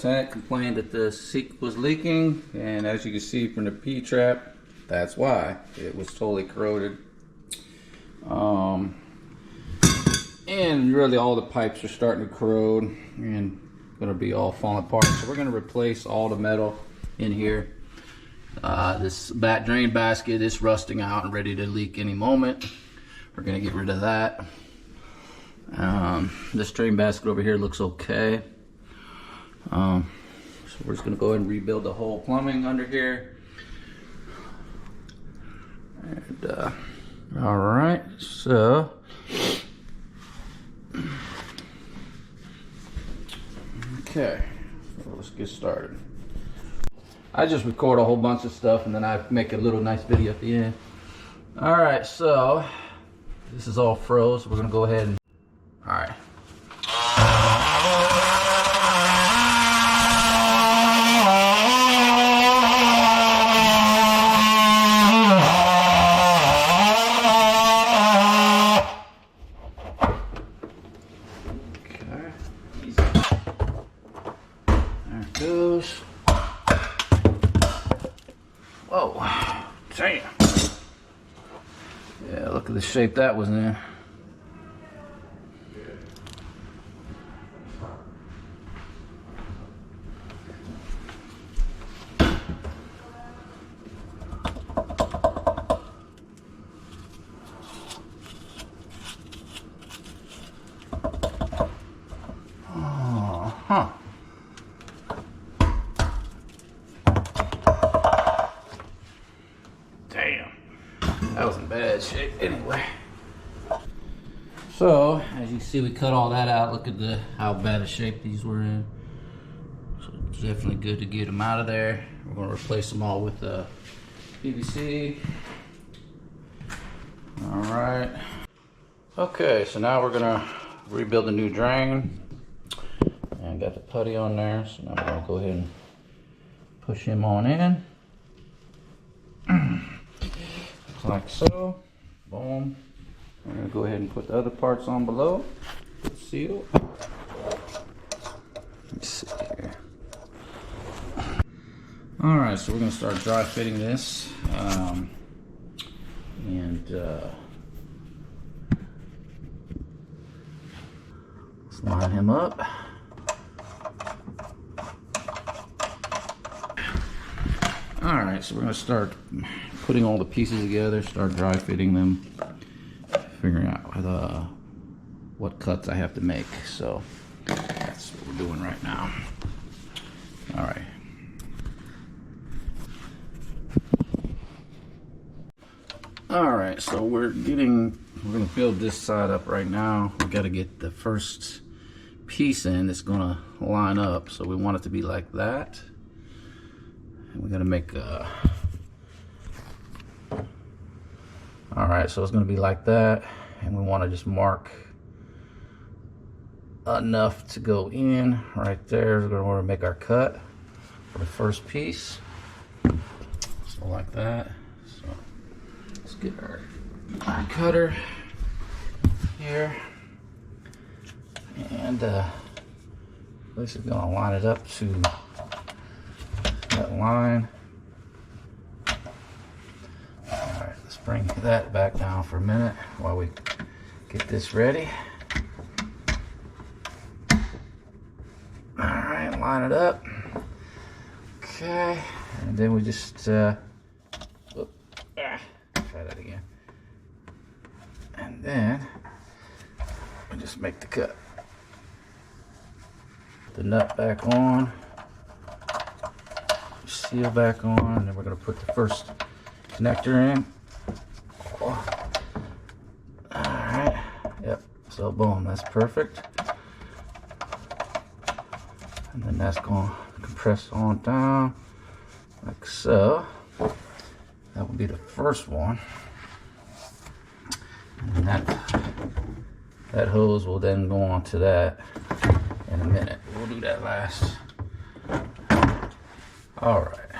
tenant complained that the sink was leaking, and as you can see from the P-trap, that's why. It was totally corroded. And really all the pipes are starting to corrode and gonna be all falling apart. So we're gonna replace all the metal in here. This drain basket is rusting out and ready to leak any moment. We're gonna get rid of that. This drain basket over here looks okay. So we're just gonna go ahead and rebuild the whole plumbing under here. And all right, so okay, so let's get started. I just record a whole bunch of stuff and then I make a little nice video at the end. All right, so this is all froze. We're gonna go ahead and, all right. Okay, easy. There it goes. Whoa, damn. Yeah, look at the shape that was in. Oh, huh. That was in bad shape anyway. So, as you see, we cut all that out. Look at how bad a shape these were in. So it's definitely good to get them out of there. We're going to replace them all with PVC. All right. Okay, so now we're going to rebuild a new drain. And got the putty on there, so now we're going to go ahead and push him on in. Like so. Boom. We're going to go ahead and put the other parts on below. Seal. Let's see here. Alright, so we're going to start dry fitting this. Let's line him up. Alright, so we're going to start putting all the pieces together, start dry fitting them, figuring out what cuts I have to make. So that's what we're doing right now. Alright. Alright, so we're going to build this side up right now. We got to get the first piece in that's going to line up. So we want it to be like that. We're gonna make all right, so it's gonna be like that, and we want to just mark enough to go in right there. We're gonna want to make our cut for the first piece, so like that. So let's get our cutter here, and basically gonna line it up to that line. Alright, let's bring that back down for a minute while we get this ready. Alright, line it up. Okay, and then we just try that again. And then we just make the cut. Put the nut back on. Seal back on, and then we're going to put the first connector in. Alright, yep, so boom, that's perfect. And then that's going to compress on down like so. That will be the first one. And that hose will then go on to that in a minute. We'll do that last. All right.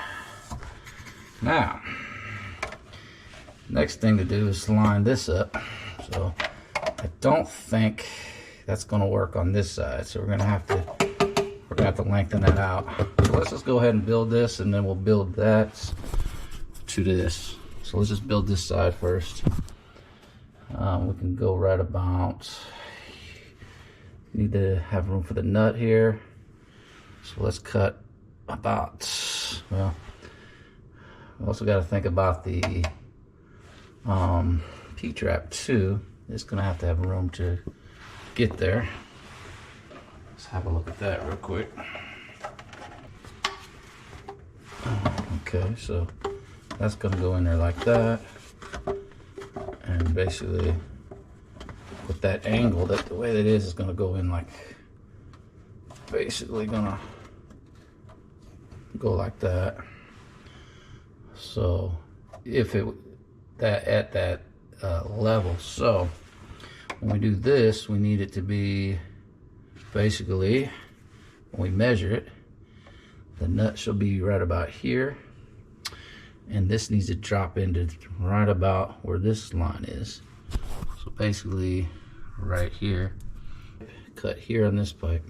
Now, next thing to do is line this up. So I don't think that's going to work on this side. So we're we're gonna have to lengthen that out. So let's just go ahead and build this, and then we'll build that to this. So let's just build this side first. We can go right about, need to have room for the nut here. So let's cut about, well, we also got to think about the P-trap too. It's gonna have to have room to get there. Let's have a look at that real quick. Okay, so that's gonna go in there like that, and basically with that angle, that the way that is gonna go in like, basically gonna go like that. So if it that at that level, so when we do this, we need it to be basically, when we measure it, the nut should be right about here, and this needs to drop into right about where this line is. So basically right here, cut here on this pipe.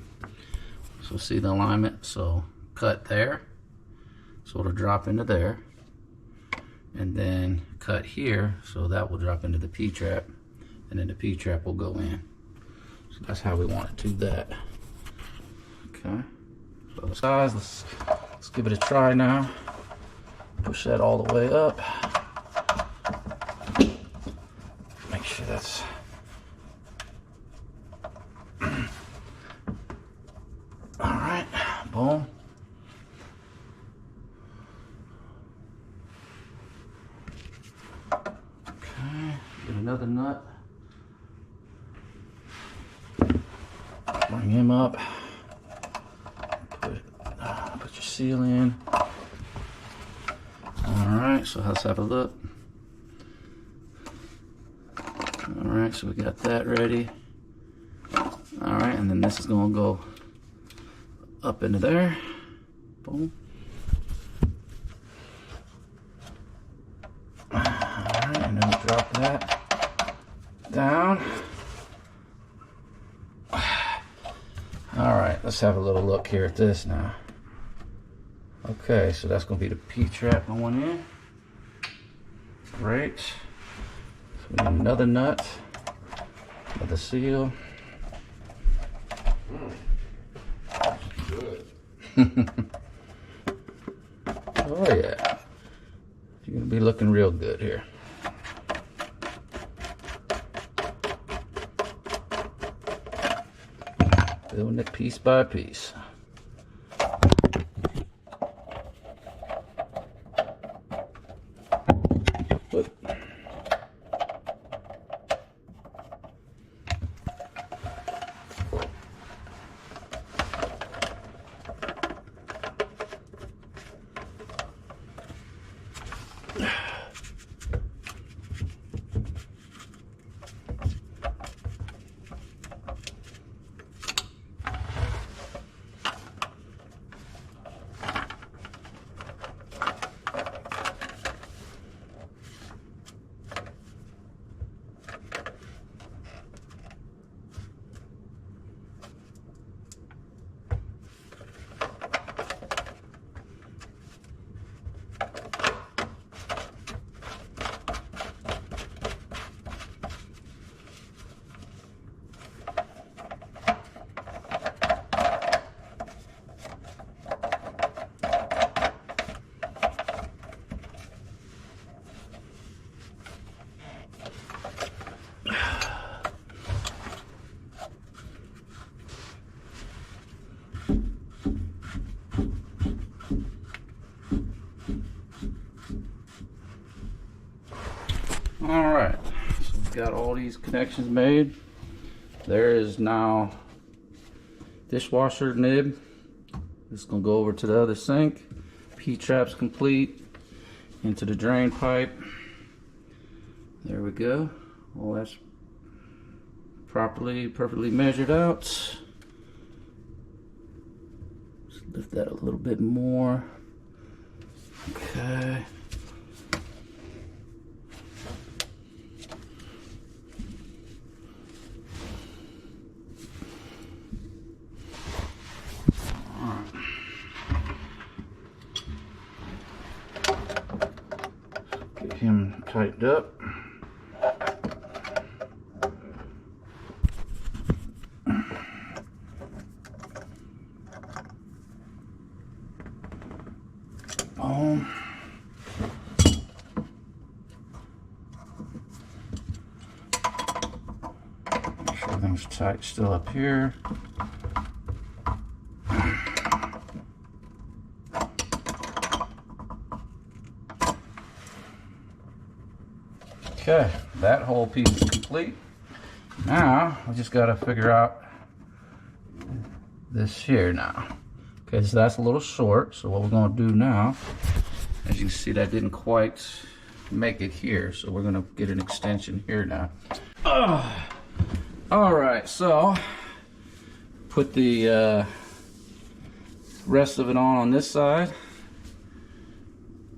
So see the alignment? So cut there, so it'll drop into there, and then cut here, so that will drop into the P-trap, and then the P-trap will go in. So that's how we want to do that. Okay, so the size, let's give it a try now. Push that all the way up. Make sure that's all right. Boom. Okay, get another nut. Bring him up. Put your seal in. Alright, so let's have a look. Alright, so we got that ready. Alright, and then this is going to go up into there. Boom. Alright, and then we drop that down. Alright, let's have a little look here at this now. Okay, so that's going to be the P-trap going in. Great. So we need another nut, another seal. Good. Oh yeah. You're going to be looking real good here. Building it piece by piece. Whoop. All right, so we've got all these connections made. There is now dishwasher nib. This is gonna go over to the other sink. P-trap's complete. Into the drain pipe. There we go. All that's perfectly measured out. Just lift that a little bit more. Okay. tightened up. Boom. Make sure everything's tight still up here. Okay, that whole piece is complete. Now, we just gotta figure out this here now. Okay, so that's a little short, so what we're gonna do now, as you can see, that didn't quite make it here, so we're gonna get an extension here now. All right, so put the rest of it on this side,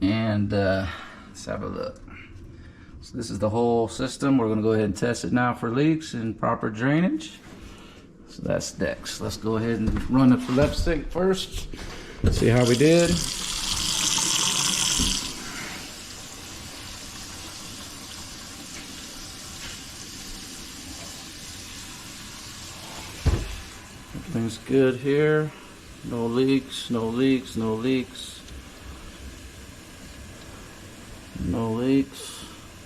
and let's have a look. So this is the whole system. We're gonna go ahead and test it now for leaks and proper drainage. So that's next. Let's go ahead and run up the left sink first. Let's see how we did. Everything's good here. No leaks, no leaks, no leaks. No leaks.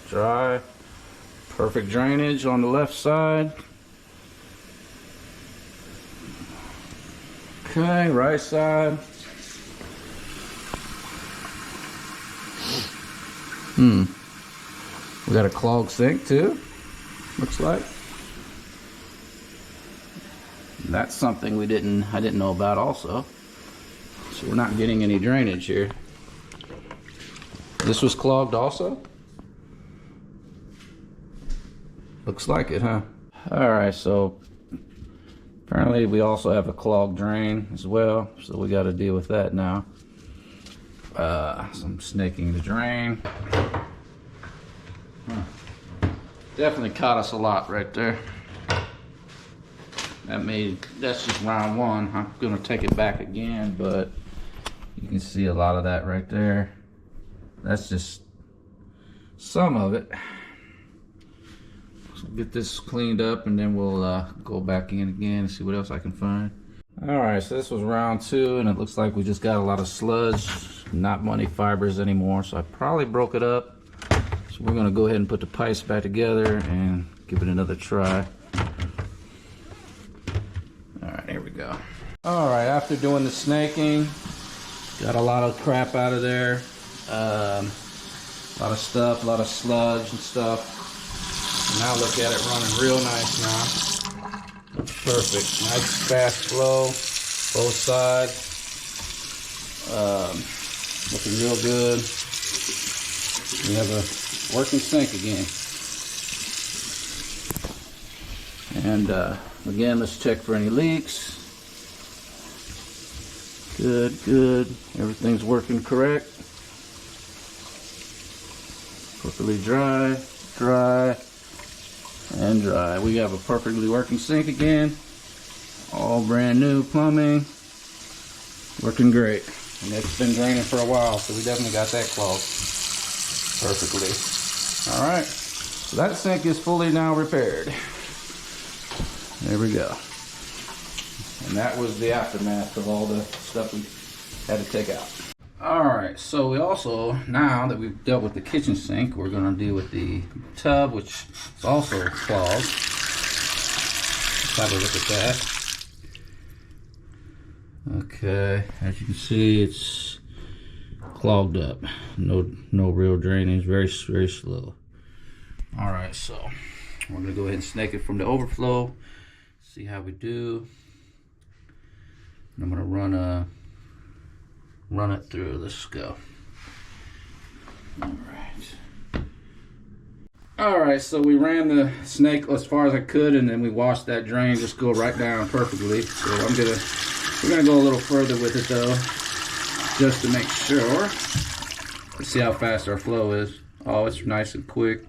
Dry. Perfect drainage on the left side. Okay, right side. We got a clogged sink too, looks like. That's something I didn't know about also. So we're not getting any drainage here. This was clogged also? Looks like it, huh? All right, so apparently we also have a clogged drain as well, so we got to deal with that now. So I'm snaking the drain. Definitely caught us a lot right there. That's just round one. I'm gonna take it back again, but you can see a lot of that right there. That's just some of it. So get this cleaned up and then we'll go back in again and see what else I can find. All right, so this was round two, and it looks like we just got a lot of sludge, not many fibers anymore, so I probably broke it up. So we're gonna go ahead and put the pipes back together and give it another try. All right, here we go. All right, after doing the snaking, got a lot of crap out of there. A lot of stuff, a lot of sludge and stuff. And now look at it running real nice now. Perfect, nice fast flow, both sides. Looking real good. We have a working sink again. And again, let's check for any leaks. Good, good. Everything's working correct. Perfectly dry, dry, and dry. We have a perfectly working sink again. All brand new plumbing. Working great. And it's been draining for a while, so we definitely got that clogged perfectly. All right, so that sink is fully now repaired. There we go. And that was the aftermath of all the stuff we had to take out. All right, so we also, now that we've dealt with the kitchen sink, we're gonna deal with the tub, which is also clogged. Let's have a look at that. Okay, as you can see, it's clogged up. No real drainage, very slow. All right, so we're gonna go ahead and snake it from the overflow, see how we do. And I'm gonna run it through. Let's go. All right, so we ran the snake as far as I could, and then we washed that drain, just go right down perfectly. So we're gonna go a little further with it though, just to make sure. Let's see how fast our flow is. Oh, it's nice and quick.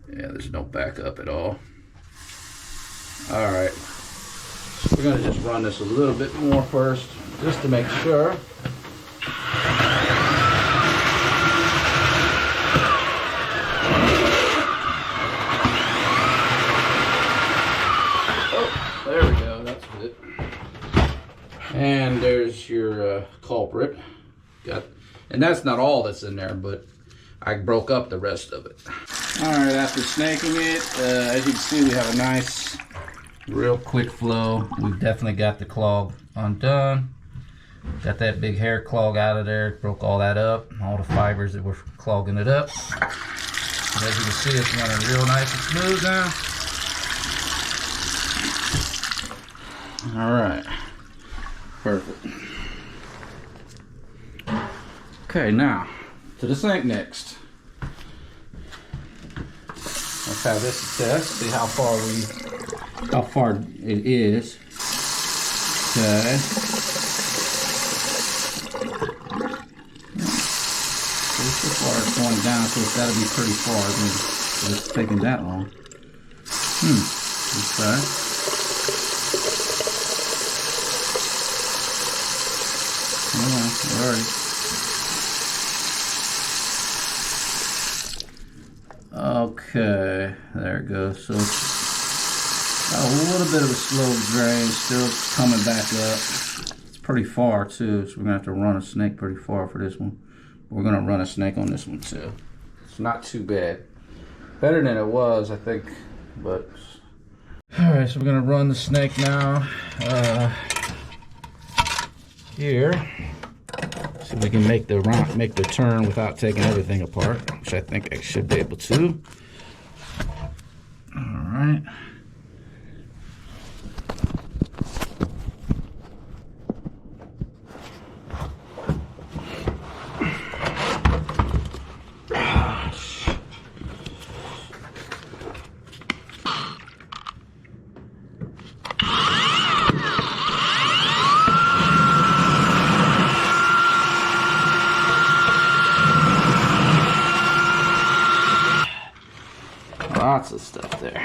Yeah, there's no backup at all. All right, so we're gonna just run this a little bit more first, just to make sure. there we go. That's good. And there's your culprit. And that's not all that's in there, but I broke up the rest of it. All right, after snaking it, as you can see, we have a nice, real quick flow. We've definitely got the clog undone. Got that big hair clog out of there. Broke all that up, all the fibers that were clogging it up. And as you can see, it's running real nice and smooth now. All right, perfect. Okay, now to the sink next. Let's have this a test. See how far it is. Okay. So far it's going down, so it's got to be pretty far. It's taking that long. Okay. Alright. Okay, there it goes. So it's got a little bit of a slow drain, still coming back up. It's pretty far too, so we're gonna have to run a snake pretty far for this one. We're gonna run a snake on this one too. It's not too bad. Better than it was, I think, but. All right, so we're gonna run the snake now. Here. See if we can make the turn without taking everything apart, which I think I should be able to. All right. Lots of stuff there.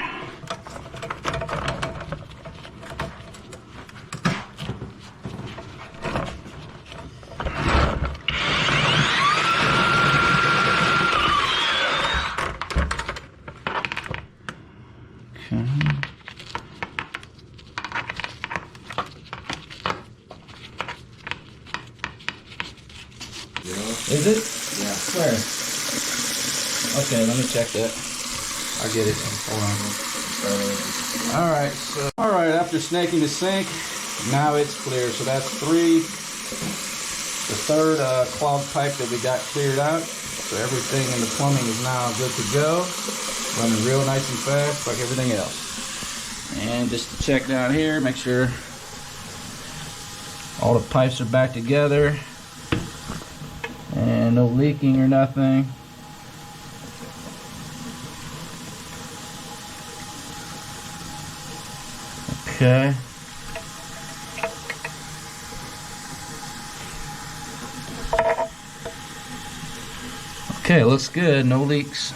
Okay. Is it? Yeah. Where? Okay, let me check that. I get it. Hold on. All right, after snaking the sink, now it's clear. So that's the third clogged pipe that we got cleared out. So everything in the plumbing is now good to go. Running real nice and fast like everything else. And just to check down here, make sure all the pipes are back together and no leaking or nothing. Okay. Okay, looks good. No leaks.